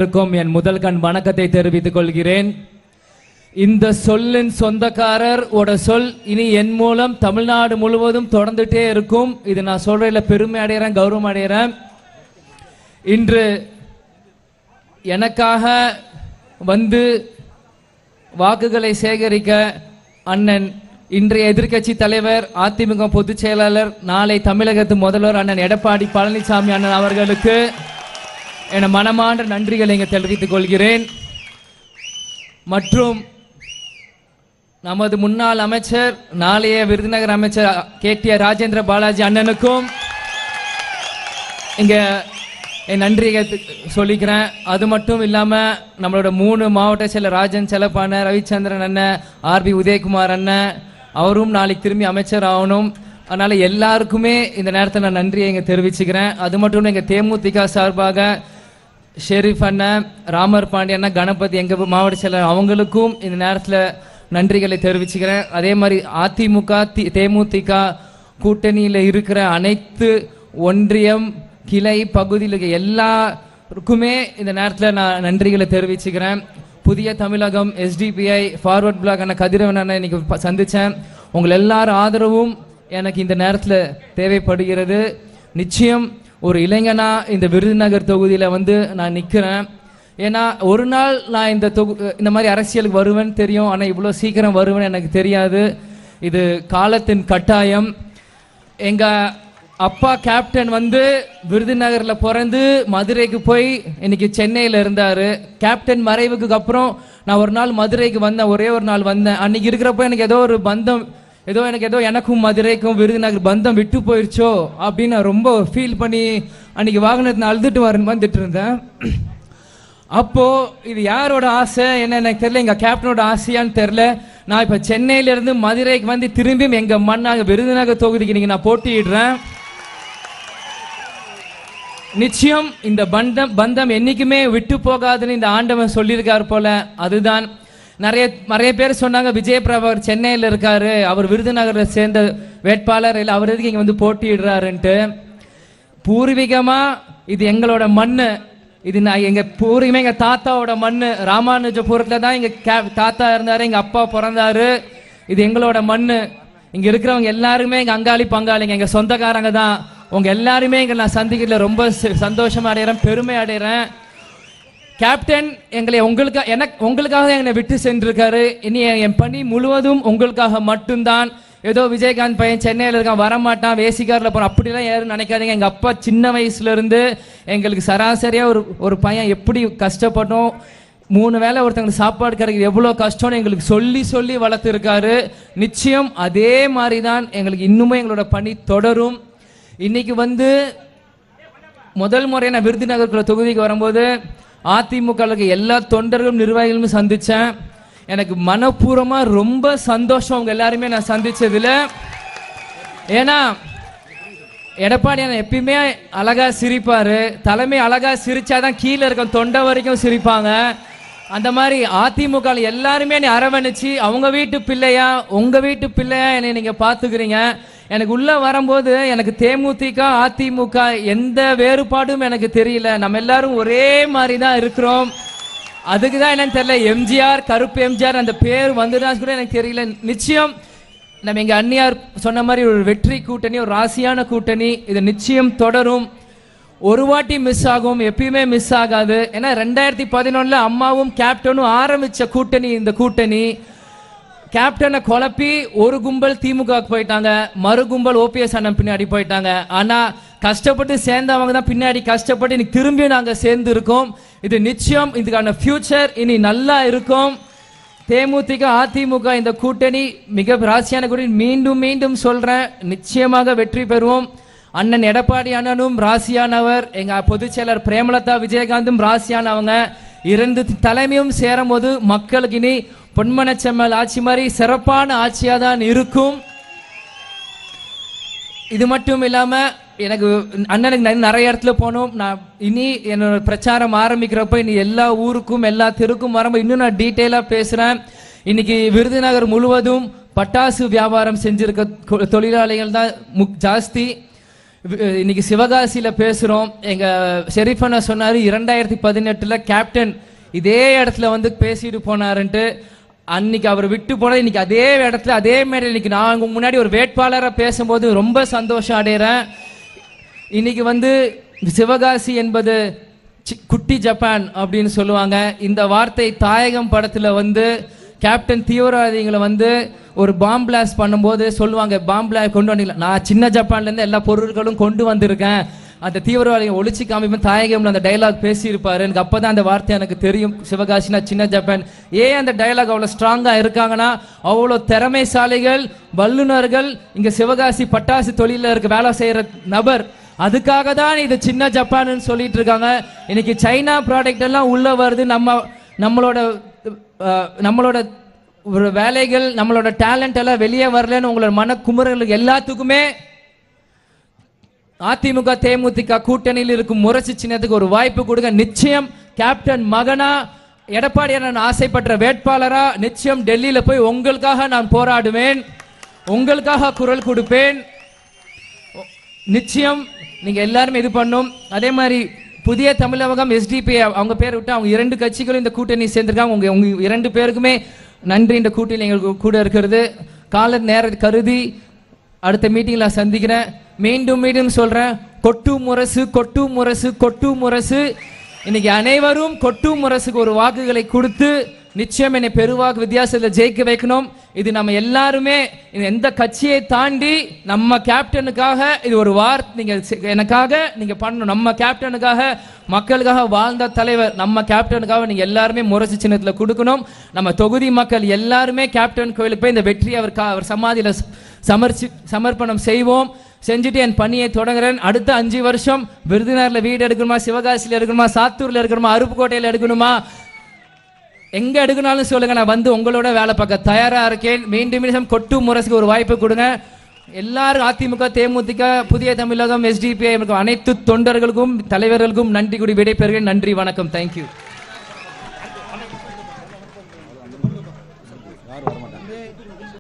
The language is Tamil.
என் முதல் கண் வணக்கத்தை தெரிவித்துக் கொள்கிறேன். இந்த சொல்லின் சொந்தக்காரர் ஓட சொல் இனி என் மூலம் தமிழ்நாடு முழுவதும் தொடர்ந்துட்டே இருக்கும். இது நான் சொல்றதுல பெருமை அடைகிறேன், கௌரவம் அடைகிறேன். இன்று எனக்காக வந்து வாக்குகளை சேகரிக்க அண்ணன் இன்றைய எதிர்க்கட்சி தலைவர், அதிமுக பொதுச் செயலாளர், நாளை தமிழகத்து முதல்வர் அண்ணன் எடப்பாடி பழனிசாமி அண்ணன் அவர்களுக்கு என மனமார்ந்த நன்றிகளை இங்கே தெரிவித்துக் கொள்கிறேன். மற்றும் நமது முன்னாள் அமைச்சர், நாளைய விருதுநகர் அமைச்சர் கேடிஆர் ராஜேந்திர பாலாஜி அண்ணனுக்கும் இங்க என் நன்றியை சொல்லிக்கிறேன். அது மட்டும் இல்லாமல் நம்மளோட 3 மாவட்ட செயலர் ராஜன் செல்லப்பான, ரவிச்சந்திரன் அண்ணன், ஆர்பி உதயகுமார் அண்ணன், அவரும் நாளைக்கு திரும்பி அமைச்சர் ஆகணும். அதனால எல்லாருக்குமே இந்த நேரத்தில் நான் நன்றியை இங்கே தெரிவிச்சுக்கிறேன். அது மட்டும் இல்லை, எங்கள் தேமுதிக சார்பாக ஷெரீஃப் அண்ணன், ராமர் பாண்டிய அண்ணன், கணபதி எங்கள் மாவட்ட செயலர் அவங்களுக்கும் இந்த நேரத்தில் நன்றிகளை தெரிவிச்சுக்கிறேன். அதே மாதிரி அதிமுக தேமுதிக கூட்டணியில் இருக்கிற அனைத்து ஒன்றியம் கிளை பகுதியில் இருக்க எல்லாருக்குமே இந்த நேரத்தில் நான் நன்றிகளை தெரிவிச்சுக்கிறேன். புதிய தமிழகம் எஸ்டிபிஐ ஃபார்வர்ட் பிளாக் அண்ணன் கதிரவன் அண்ணன் இன்னைக்கு சந்தித்தேன். உங்கள் எல்லாரும் ஆதரவும் எனக்கு இந்த நேரத்தில் தேவைப்படுகிறது. நிச்சயம் ஒரு இளைஞனா இந்த விருதுநகர் தொகுதியில் வந்து நான் நிற்கிறேன். ஏன்னா ஒரு நாள் நான் இந்த மாதிரி அரசியலுக்கு வருவேன்னு தெரியும், ஆனால் இவ்வளோ சீக்கிரம் வருவேன்னு எனக்கு தெரியாது. இது காலத்தின் கட்டாயம். எங்கள் அப்பா கேப்டன் வந்து விருதுநகரில் பிறந்து மதுரைக்கு போய் இன்னைக்கு சென்னையில் இருந்தார். கேப்டன் மறைவுக்கு அப்புறம் நான் ஒரு நாள் மதுரைக்கு வந்தேன், ஒரே ஒரு நாள் வந்தேன். அன்னைக்கு இருக்கிறப்போ எனக்கு ஏதோ ஒரு பந்தம், எனக்கும் மதுரைக்கும் விருதுநகர் பந்தம் விட்டு போயிடுச்சோ அப்படின்னு நான் ரொம்ப ஃபீல் பண்ணி அன்னைக்கு வாகனத்தை அழுதுட்டு வந்துட்டு இருந்தேன். அப்போ இது யாரோட ஆசை என்ன எனக்கு தெரியல, எங்க கேப்டனோட ஆசையான்னு தெரியல. நான் இப்ப சென்னையில இருந்து மதுரைக்கு வந்து திரும்பியும் எங்க மண்ணாக விருதுநகர் தொகுதிக்கு நீங்க நான் போட்டியிடுறேன். நிச்சயம் இந்த பந்தம் என்னைக்குமே விட்டு போகாதுன்னு இந்த ஆண்டவன் சொல்லியிருக்காரு போல. அதுதான் நிறைய பேர் சொன்னாங்க, விஜய் பிரபாகர் சென்னையில் இருக்காரு, அவர் விருதுநகரை சேர்ந்த வேட்பாளர் இல்லை, அவர் எதுக்கு இங்கே வந்து போட்டியிடுறாருன்ட்டு. பூர்வீகமா இது எங்களோட மண்ணு, இது பூர்வீகமே எங்க தாத்தாவோட மண்ணு. ராமானுஜபுரத்துல தான் எங்க தாத்தா இருந்தாரு, எங்க அப்பா பிறந்தாரு. இது எங்களோட மண்ணு. இங்க இருக்கிறவங்க எல்லாருமே எங்க அங்காளி பங்காளிங்க, எங்க சொந்தக்காரங்க தான். உங்க எல்லாருமே இங்க நான் சந்திக்கிறதுல ரொம்ப சந்தோஷமா அடைகிறேன், பெருமை அடைகிறேன். கேப்டன் எங்களை உங்களுக்காக என்னை விட்டு சென்றிருக்காரு. இனி என் பணி முழுவதும் உங்களுக்காக மட்டும்தான். ஏதோ விஜயகாந்த் பையன் சென்னையில் இருக்கான், வரமாட்டான், வேசிக்காரில் போகிறான், அப்படிலாம் யாரும் நினைக்காதீங்க. எங்கள் அப்பா சின்ன வயசுலேருந்து எங்களுக்கு சராசரியாக ஒரு பையன் எப்படி கஷ்டப்பட்டோம், 3 வேளை ஒருத்தங்களுக்கு சாப்பாடு கிடைக்கிறது எவ்வளோ கஷ்டம்னு எங்களுக்கு சொல்லி சொல்லி வளர்த்துருக்காரு. நிச்சயம் அதே மாதிரி தான் எங்களுக்கு இன்னுமே எங்களோட பணி தொடரும். இன்னைக்கு வந்து முதல் முறை நான் விருதுநகர் தொகுதிக்கு வரும்போது அதிமுக எல்லா தொண்டர்களும் நிர்வாகிகளும் சந்திச்சேன். எனக்கு மனப்பூர்வமாக ரொம்ப சந்தோஷம் அவங்க எல்லாருமே நான் சந்திச்சதுல. ஏன்னா எடப்பாடி எப்பயுமே அழகா சிரிப்பாரு, தலைமை அழகா சிரிச்சாதான் கீழே இருக்க தொண்டை வரைக்கும் சிரிப்பாங்க. அந்த மாதிரி அதிமுக எல்லாருமே என்னை அரவணைச்சு அவங்க வீட்டு பிள்ளையா உங்க வீட்டு பிள்ளையா என்னை நீங்க பாத்துக்கிறீங்க. எனக்கு உள்ள வரும்போது எனக்கு தேமுதிக அதிமுக எந்த வேறுபாடும் எனக்கு தெரியல. நம்ம எல்லாரும் ஒரே மாதிரி தான் இருக்கிறோம். அதுக்கு தான் என்னன்னு தெரியல, எம்ஜிஆர், கருப்பு எம்ஜிஆர் அந்த பேர் வந்துதான் கூட எனக்கு தெரியல. நிச்சயம் நம்ம எங்க அண்ணியார் சொன்ன மாதிரி ஒரு வெற்றி கூட்டணி, ஒரு ராசியான கூட்டணி, இது நிச்சயம் தொடரும். ஒரு வாட்டி மிஸ் ஆகும், எப்பயுமே மிஸ் ஆகாது. ஏன்னா 2011 அம்மாவும் கேப்டனும் ஆரம்பிச்ச கூட்டணி இந்த கூட்டணி. கேப்டனை குழப்பி ஒரு கும்பல் திமுக போயிட்டாங்க, மறு கும்பல் ஓபிஎஸ் அண்ணன் பின்னாடி போயிட்டாங்க. ஆனா கஷ்டப்பட்டு சேர்ந்தவங்க தான் பின்னாடி கஷ்டப்பட்டு இன்னைக்கு திரும்பி நாங்க சேர்ந்து இருக்கோம். இது நிச்சயம் இதுக்கான ஃபியூச்சர் இனி நல்லா இருக்கும். தேமுதிக அதிமுக இந்த கூட்டணி மிக ராசியான கூட்டணி. மீண்டும் மீண்டும் சொல்றேன், நிச்சயமாக வெற்றி பெறுவோம். அண்ணன் எடப்பாடி அண்ணனும் ராசியானவர், எங்க பொதுச் செயலர் பிரேமலதா விஜயகாந்தும் ராசியானவங்க. 2 தலைமையும் சேரும் போது மக்களுக்கு இனி பொன்மனச்செம்மல் ஆட்சி மாதிரி சிறப்பான ஆட்சியா தான் இருக்கும். இது மட்டும் இல்லாம எனக்கு அண்ணனுக்கு நிறைய இடத்துல போனோம். நான் இனி என்னோட பிரச்சாரம் ஆரம்பிக்கிறப்ப இனி எல்லா ஊருக்கும் எல்லா தெருக்கும் வரும்போது இன்னும் நான் டீட்டெயிலா பேசுறேன். இன்னைக்கு விருதுநகர் முழுவதும் பட்டாசு வியாபாரம் செஞ்சிருக்க தொழிலாளிகள் தான் ஜாஸ்தி. இன்னைக்கு சிவகாசியில பேசுறோம். எங்க ஷெரீஃபண்ணா சொன்னாரு 2018 கேப்டன் இதே இடத்துல வந்து பேசிட்டு போனாருன்ட்டு. அன்னைக்கு அவர் விட்டு போன இன்னைக்கு அதே இடத்துல அதே மாதிரி இன்னைக்கு நான் முன்னாடி ஒரு வேட்பாளராக பேசும்போது ரொம்ப சந்தோஷம் அடைகிறேன். இன்னைக்கு வந்து சிவகாசி என்பது குட்டி ஜப்பான் அப்படின்னு சொல்லுவாங்க. இந்த வார்த்தை தாயகம் படத்துல வந்து கேப்டன் தீவிரவாதிகளை வந்து ஒரு பாம் பிளாஸ்ட் பண்ணும்போது சொல்லுவாங்க, பாம் பிளாஸ்ட் கொண்டு வந்தீங்களா, நான் சின்ன ஜப்பான்லேருந்து எல்லா பொருட்களும் கொண்டு வந்திருக்கேன், அந்த தீவிரவாதிகளை ஒழிச்சு காமிப்பேன், தாயகம்ல அந்த டைலாக் பேசியிருப்பாரு. எனக்கு அப்போ தான் அந்த வார்த்தை எனக்கு தெரியும், சிவகாசினா சின்ன ஜப்பான். ஏன் அந்த டைலாக் அவ்வளோ ஸ்ட்ராங்காக இருக்காங்கன்னா, அவ்வளோ திறமைசாலிகள் வல்லுநர்கள் இங்கே சிவகாசி பட்டாசு தொழிலில் இருக்க வேலை செய்கிற நபர், அதுக்காக தான் இது சின்ன ஜப்பான்னு சொல்லிட்டு இருக்காங்க. இன்னைக்கு சைனா ப்ராடக்ட் எல்லாம் உள்ள வருது. நம்மளோட ஒரு வேலைகள் நம்மளோட டேலண்ட் எல்லாம் வெளியே வரலன்னு உங்களோட மனக்குமுறலுக்கு எல்லாத்துக்குமே அதிமுக தேமுதிக கூட்டணியில் இருக்கும் முரசு சின்னத்துக்கு ஒரு வாய்ப்பு கொடுங்க. நிச்சயம் கேப்டன் மகனா எடப்பாடி நான் ஆசைப்பட்ட வேட்பாளரா நிச்சயம் டெல்லியில போய் உங்களுக்காக நான் போராடுவேன், உங்களுக்காக குரல் கொடுப்பேன். நிச்சயம் நீங்க எல்லாரும் இது பண்ணும். அதே மாதிரி புதிய தமிழகம் SDP அவங்க பேர் விட்டு அவங்க 2 கட்சிகளும் இந்த கூட்டணி சேர்ந்திருக்காங்க. உங்க 2 பேருக்குமே நன்றி. இந்த கூட்டணி எங்களுக்கு கூட இருக்கிறது. கால நேர கருதி அடுத்த மீட்டிங்ல சந்திக்கிறேன். மீண்டும் சொல்றேன், கொட்டு முரசு கொட்டு முரசு கொட்டு முரசு. இன்னைக்கு அனைவரும் கொட்டு முரசுக்கு ஒரு வாக்குகளை கொடுத்து நிச்சயம் என்னை பெருவாக்கு வித்தியாசத்தில் ஜெயிக்க வைக்கணும். இது நம்ம எல்லாருமே எந்த கட்சியை தாண்டி நம்ம கேப்டனுக்காக இது ஒரு நீங்க எனக்காக நீங்க பண்ணணும். நம்ம கேப்டனுக்காக மக்களுக்காக வாழ்ந்த தலைவர் நம்ம கேப்டனுக்காக நீங்க எல்லாருமே முரசு சின்னத்தில் கொடுக்கணும். நம்ம தொகுதி மக்கள் எல்லாருமே கேப்டன் கோயிலுக்கு போய் இந்த வெற்றி அவர் சமாதியில சமர்ப்பணம் செய்வோம். செஞ்சுட்டு என் பணியை தொடங்குறேன். அடுத்த 5 வருஷம் விருதுநகர்ல வீடு எடுக்கணுமா, சிவகாசியில் எடுக்கணுமா, சாத்தூர்ல எடுக்கணுமா, அருப்புக்கோட்டையில் எடுக்கணுமா, எங்க எடுக்கனாலும் சொல்லுங்க, நான் வந்து உங்களோட வேலை பார்க்க தயாரா இருக்கேன். மீண்டும் கொட்டு முரசுக்கு ஒரு வாய்ப்பு கொடுங்க. எல்லாரும் அதிமுக தேமுதிக புதிய தமிழகம் SDP அனைத்து தொண்டர்களுக்கும் தலைவர்களுக்கும் நன்றி கூறி விடைபெறுகிறேன். நன்றி, வணக்கம், தேங்க்யூ.